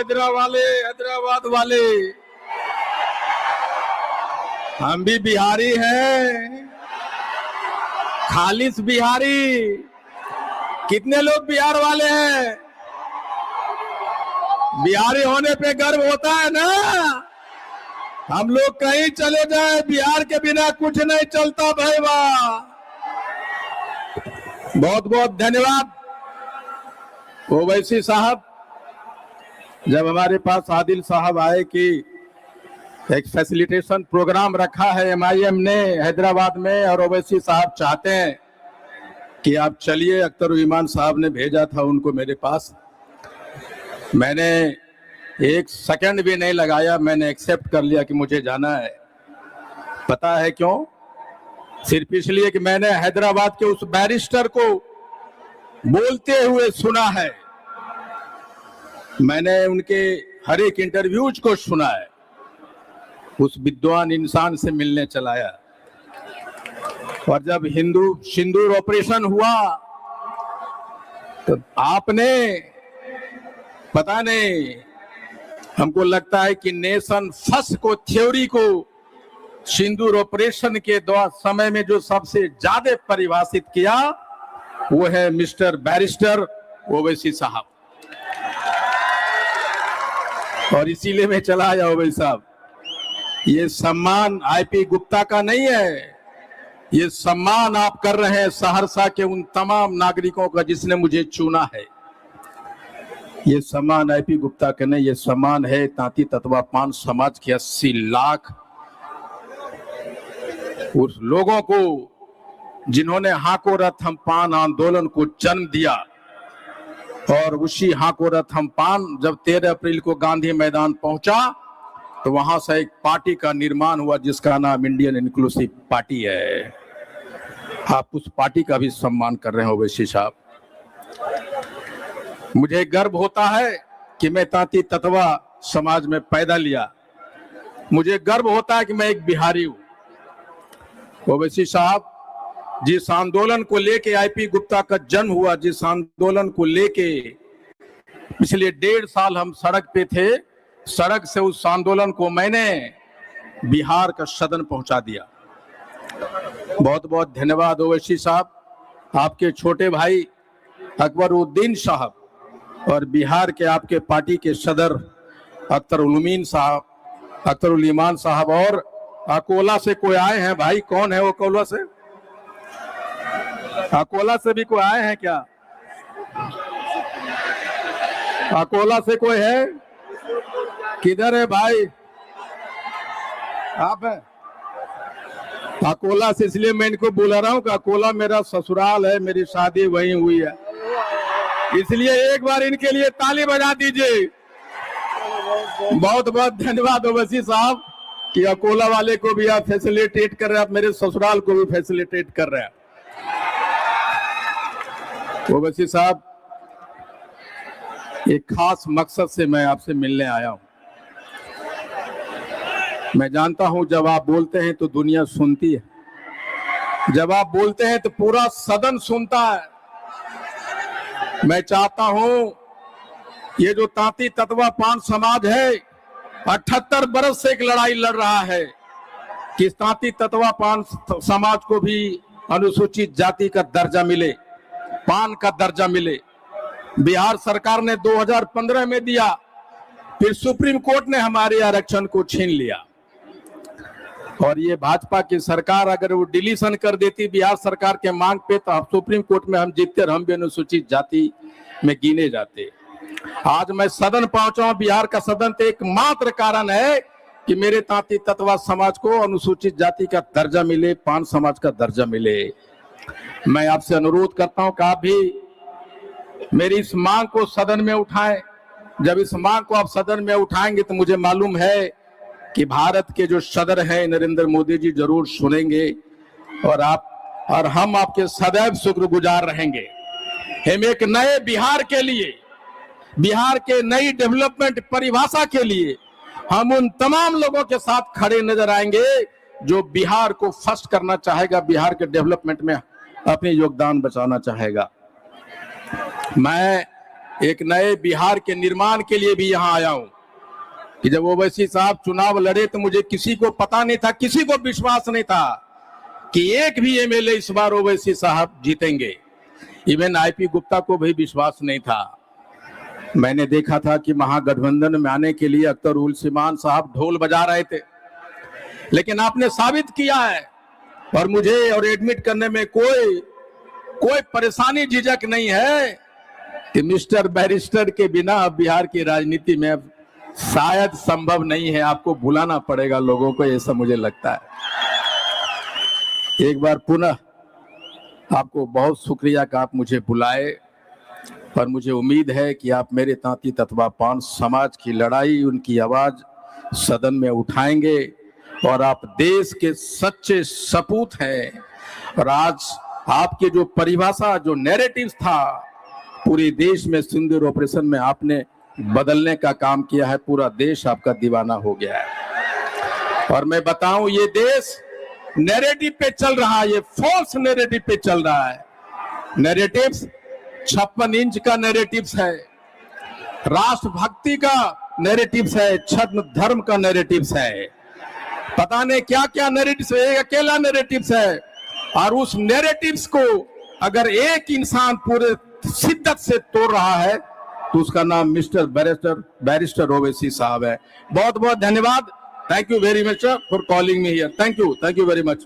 हैदराबाद वाले, हम भी बिहारी हैं, खालिस बिहारी। कितने लोग बिहार वाले हैं? बिहारी होने पे गर्व होता है ना। हम लोग कहीं चले जाए, बिहार के बिना कुछ नहीं चलता भाई। वाह, बहुत बहुत धन्यवाद ओवैसी साहब। जब हमारे पास आदिल साहब आए कि एक फैसिलिटेशन प्रोग्राम रखा है MIM ने हैदराबाद में, और ओवैसी साहब चाहते हैं कि आप चलिए, अख्तर-उल-ईमान साहब ने भेजा था उनको मेरे पास। मैंने एक सेकंड भी नहीं लगाया, मैंने एक्सेप्ट कर लिया कि मुझे जाना है। पता है क्यों? सिर्फ इसलिए कि मैंने हैदराबाद के उस बैरिस्टर को बोलते हुए सुना है, मैंने उनके हर एक इंटरव्यूज को सुना है, उस विद्वान इंसान से मिलने चलाया। और जब सिंदूर ऑपरेशन हुआ तो आपने, पता नहीं, हमको लगता है कि नेशन फर्स्ट को, थ्योरी को सिंदूर ऑपरेशन के समय में जो सबसे ज्यादा परिभाषित किया वो है मिस्टर बैरिस्टर ओवैसी साहब। और इसीलिए मैं चला आया ओवैसी साहब। ये सम्मान IP गुप्ता का नहीं है, ये सम्मान आप कर रहे हैं सहरसा के उन तमाम नागरिकों का जिसने मुझे चुना है। ये सम्मान IP गुप्ता का नहीं, ये सम्मान है तांती तत्वा पान समाज के 80 लाख उस लोगों को जिन्होंने हाको रथ हम पान आंदोलन को जन्म दिया। और उसी हाको रथ हम पान जब 13 अप्रैल को गांधी मैदान पहुंचा तो वहां से एक पार्टी का निर्माण हुआ जिसका नाम इंडियन इंक्लूसिव पार्टी है। आप उस पार्टी का भी सम्मान कर रहे हो ओवैसी साहब। मुझे गर्व होता है कि मैं तांती तत्वा समाज में पैदा लिया। मुझे गर्व होता है कि मैं एक बिहारी हूं। ओवैसी साहब, जिस आंदोलन को लेके IP गुप्ता का जन्म हुआ, जिस आंदोलन को लेके पिछले 1.5 साल हम सड़क पे थे, सड़क से उस आंदोलन को मैंने बिहार का सदन पहुंचा दिया। बहुत बहुत धन्यवाद ओवैसी साहब। आपके छोटे भाई अकबरुद्दीन साहब और बिहार के आपके पार्टी के सदर अख्तर-उल-ईमान साहब, और अकोला से कोई आए हैं भाई? कौन है वो अकोला से? अकोला से भी कोई आए हैं क्या? अकोला से कोई है? किधर है भाई? आप है अकोला से? इसलिए मैं इनको बुला रहा हूँ कि अकोला मेरा ससुराल है, मेरी शादी वहीं हुई है, इसलिए एक बार इनके लिए ताली बजा दीजिए। बहुत बहुत धन्यवाद ओवैसी साहब कि अकोला वाले को भी आप फैसिलिटेट कर रहे हैं, आप मेरे ससुराल को भी फैसिलिटेट कर रहे हैं। ओवैसी साहब, एक खास मकसद से मैं आपसे मिलने आया हूं। मैं जानता हूं जब आप बोलते हैं तो दुनिया सुनती है, जब आप बोलते हैं तो पूरा सदन सुनता है। मैं चाहता हूं ये जो तांती तत्वा पान समाज है 78 बरस से एक लड़ाई लड़ रहा है कि तांती तत्वा पान समाज को भी अनुसूचित जाति का दर्जा मिले, पान का दर्जा मिले। बिहार सरकार ने 2015 में दिया, फिर सुप्रीम कोर्ट ने हमारे आरक्षण को छीन लिया। और ये भाजपा की सरकार अगर वो डिलीशन कर देती बिहार सरकार के मांग पे तो अब सुप्रीम कोर्ट में हम जीतते और हम भी अनुसूचित जाति में गिने जाते। आज मैं सदन पहुंचा हूं, बिहार का सदन, तो एकमात्र कारण है कि मेरे तांती तत्वा समाज को अनुसूचित जाति का दर्जा मिले, पान समाज का दर्जा मिले। मैं आपसे अनुरोध करता हूं कि आप भी मेरी इस मांग को सदन में उठाएं। जब इस मांग को आप सदन में उठाएंगे तो मुझे मालूम है कि भारत के जो सदर हैं नरेंद्र मोदी जी जरूर सुनेंगे और हम आपके सदैव शुक्रगुजार रहेंगे। हम एक नए बिहार के लिए, बिहार के नई डेवलपमेंट परिभाषा के लिए हम उन तमाम लोगों के साथ खड़े नजर आएंगे जो बिहार को फर्स्ट करना चाहेगा, बिहार के डेवलपमेंट में अपनी योगदान बचाना चाहेगा। मैं एक नए बिहार के निर्माण के लिए भी यहां आया हूं कि जब ओवैसी साहब चुनाव लड़े तो मुझे किसी को पता नहीं था, किसी को विश्वास नहीं था कि एक भी एमएलए इस बार ओवैसी साहब जीतेंगे। इवन आईपी गुप्ता को भी विश्वास नहीं था। मैंने देखा था कि महागठबंधन में आने के लिए अख्तर उल सीमान साहब ढोल बजा रहे थे, लेकिन आपने साबित किया है और मुझे और एडमिट करने में कोई परेशानी झिझक नहीं है कि मिस्टर बैरिस्टर के बिना अब बिहार की राजनीति में अब शायद संभव नहीं है। आपको बुलाना पड़ेगा लोगों को, ऐसा मुझे लगता है। एक बार पुनः आपको बहुत शुक्रिया कि आप मुझे बुलाए और मुझे उम्मीद है कि आप मेरे तांती तत्वा पान समाज की लड़ाई, उनकी आवाज सदन में उठाएंगे और आप देश के सच्चे सपूत हैं। और आज आपके जो परिभाषा, जो नैरेटिव था पूरे देश में सिंदूर ऑपरेशन में आपने बदलने का काम किया है। पूरा देश आपका दीवाना हो गया है। और मैं बताऊं, ये देश नैरेटिव पे चल रहा है, ये फॉल्स नैरेटिव पे चल रहा है। नैरेटिव्स 56 इंच का नैरेटिव्स है, राष्ट्रभक्ति का नैरेटिव्स है, छद्म धर्म का नैरेटिव्स है, पता नहीं क्या क्या नैरेटिव्स है, अकेला नैरेटिव्स है। और उस नैरेटिव्स को अगर एक इंसान पूरे शिद्दत से तोड़ रहा है तो उसका नाम मिस्टर बैरिस्टर ओवैसी साहब है। बहुत बहुत धन्यवाद। Thank you very much for calling me here. Thank you very much.